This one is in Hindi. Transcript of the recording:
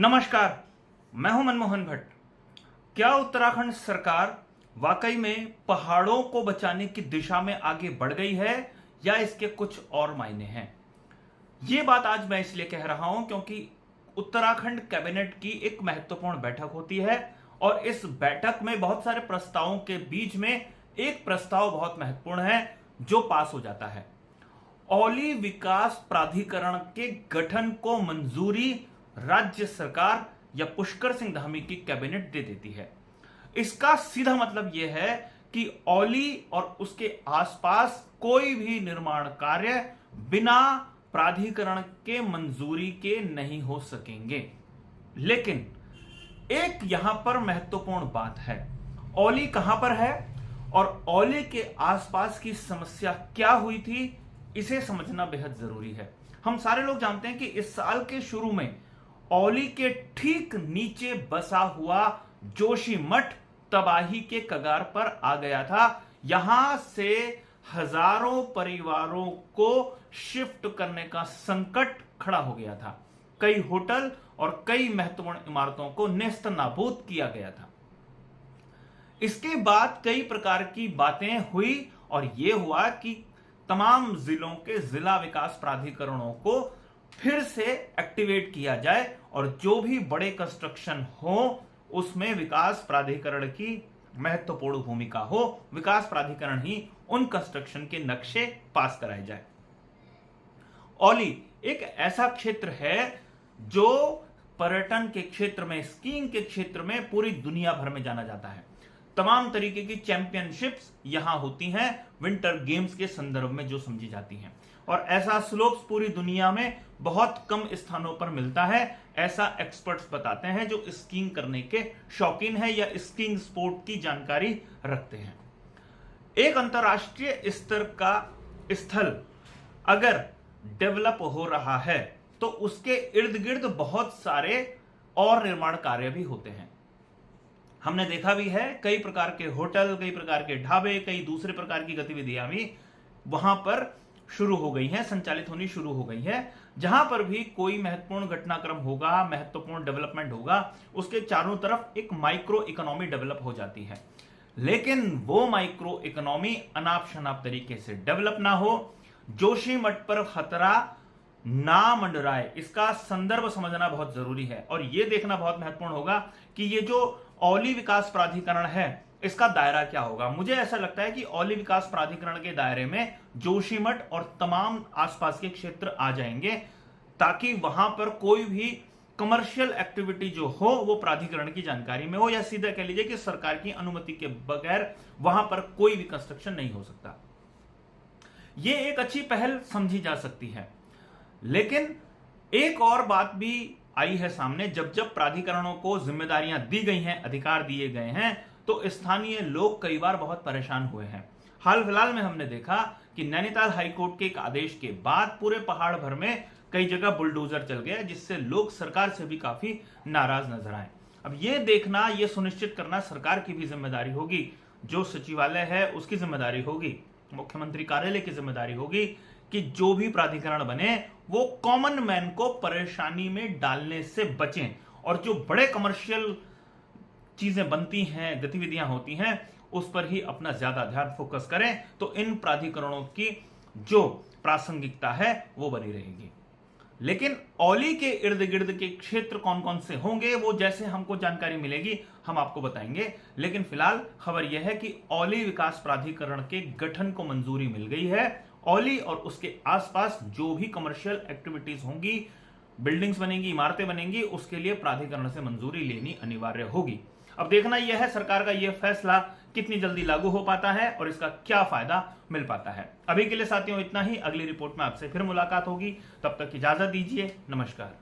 नमस्कार, मैं हूं मनमोहन भट्ट। क्या उत्तराखंड सरकार वाकई में पहाड़ों को बचाने की दिशा में आगे बढ़ गई है या इसके कुछ और मायने हैं? यह बात आज मैं इसलिए कह रहा हूं क्योंकि उत्तराखंड कैबिनेट की एक महत्वपूर्ण बैठक होती है और इस बैठक में बहुत सारे प्रस्तावों के बीच में एक प्रस्ताव बहुत महत्वपूर्ण है जो पास हो जाता है। औली विकास प्राधिकरण के गठन को मंजूरी राज्य सरकार या पुष्कर सिंह धामी की कैबिनेट दे देती है। इसका सीधा मतलब यह है कि औली और उसके आसपास कोई भी निर्माण कार्य बिना प्राधिकरण के मंजूरी के नहीं हो सकेंगे। लेकिन एक यहां पर महत्वपूर्ण बात है, औली कहां पर है और औली के आसपास की समस्या क्या हुई थी, इसे समझना बेहद जरूरी है। हम सारे लोग जानते हैं कि इस साल के शुरू में औली के ठीक नीचे बसा हुआ जोशीमठ तबाही के कगार पर आ गया था। यहां से हजारों परिवारों को शिफ्ट करने का संकट खड़ा हो गया था। कई होटल और कई महत्वपूर्ण इमारतों को नेस्त नाबूद किया गया था। इसके बाद कई प्रकार की बातें हुई और यह हुआ कि तमाम जिलों के जिला विकास प्राधिकरणों को फिर से एक्टिवेट किया जाए और जो भी बड़े कंस्ट्रक्शन हो उसमें विकास प्राधिकरण की महत्वपूर्ण भूमिका हो। विकास प्राधिकरण ही उन कंस्ट्रक्शन के नक्शे पास कराए जाए। औली एक ऐसा क्षेत्र है जो पर्यटन के क्षेत्र में, स्कीइंग के क्षेत्र में पूरी दुनिया भर में जाना जाता है। तमाम तरीके की चैंपियनशिप्स यहां होती हैं, विंटर गेम्स के संदर्भ में जो समझी जाती हैं, और ऐसा स्लोप्स पूरी दुनिया में बहुत कम स्थानों पर मिलता है, ऐसा एक्सपर्ट्स बताते हैं जो स्कीइंग करने के शौकीन हैं या स्कीइंग स्पोर्ट की जानकारी रखते हैं। एक अंतरराष्ट्रीय स्तर का स्थल अगर डेवलप हो रहा है तो उसके इर्द गिर्द बहुत सारे और निर्माण कार्य भी होते हैं। हमने देखा भी है, कई प्रकार के होटल, कई प्रकार के ढाबे, कई दूसरे प्रकार की गतिविधियां भी वहां पर शुरू हो गई हैं, संचालित होनी शुरू हो गई है। जहां पर भी कोई महत्वपूर्ण घटनाक्रम होगा, महत्वपूर्ण डेवलपमेंट होगा, उसके चारों तरफ एक माइक्रो इकोनॉमी डेवलप हो जाती है। लेकिन वो माइक्रो इकोनॉमी अनाप शनाप तरीके से डेवलप ना हो, जोशीमठ पर खतरा ना मंडराए, इसका संदर्भ समझना बहुत जरूरी है। और यह देखना बहुत महत्वपूर्ण होगा कि ये जो औली विकास प्राधिकरण है इसका दायरा क्या होगा। मुझे ऐसा लगता है कि औली विकास प्राधिकरण के दायरे में जोशीमठ और तमाम आसपास के क्षेत्र आ जाएंगे, ताकि वहां पर कोई भी कमर्शियल एक्टिविटी जो हो वो प्राधिकरण की जानकारी में हो, या सीधा कह लीजिए कि सरकार की अनुमति के बगैर वहां पर कोई भी कंस्ट्रक्शन नहीं हो सकता। यह एक अच्छी पहल समझी जा सकती है। लेकिन एक और बात भी आई है सामने, जब जब प्राधिकरणों को जिम्मेदारियां दी गई हैं, अधिकार दिए गए हैं, तो स्थानीय लोग कई बार बहुत परेशान हुए हैं। हाल फिलहाल में हमने देखा कि नैनीताल हाईकोर्ट के एक आदेश के बाद पूरे पहाड़ भर में कई जगह बुलडोजर चल गया, जिससे लोग सरकार से भी काफी नाराज नजर आए। अब यह देखना, यह सुनिश्चित करना सरकार की भी जिम्मेदारी होगी, जो सचिवालय है उसकी जिम्मेदारी होगी, मुख्यमंत्री कार्यालय की जिम्मेदारी होगी कि जो भी प्राधिकरण बने वो कॉमन मैन को परेशानी में डालने से बचें, और जो बड़े कमर्शियल चीजें बनती हैं, गतिविधियां होती हैं, उस पर ही अपना ज्यादा ध्यान फोकस करें, तो इन प्राधिकरणों की जो प्रासंगिकता है वो बनी रहेगी। लेकिन औली के इर्द गिर्द के क्षेत्र कौन कौन से होंगे, वो जैसे हमको जानकारी मिलेगी हम आपको बताएंगे। लेकिन फिलहाल खबर यह है कि औली विकास प्राधिकरण के गठन को मंजूरी मिल गई है। औली और उसके आसपास जो भी कमर्शियल एक्टिविटीज होंगी, बिल्डिंग्स बनेंगी, इमारतें बनेंगी, उसके लिए प्राधिकरण से मंजूरी लेनी अनिवार्य होगी। अब देखना यह है सरकार का यह फैसला कितनी जल्दी लागू हो पाता है और इसका क्या फायदा मिल पाता है। अभी के लिए साथियों इतना ही। अगली रिपोर्ट में आपसे फिर मुलाकात होगी, तब तक इजाजत दीजिए। नमस्कार।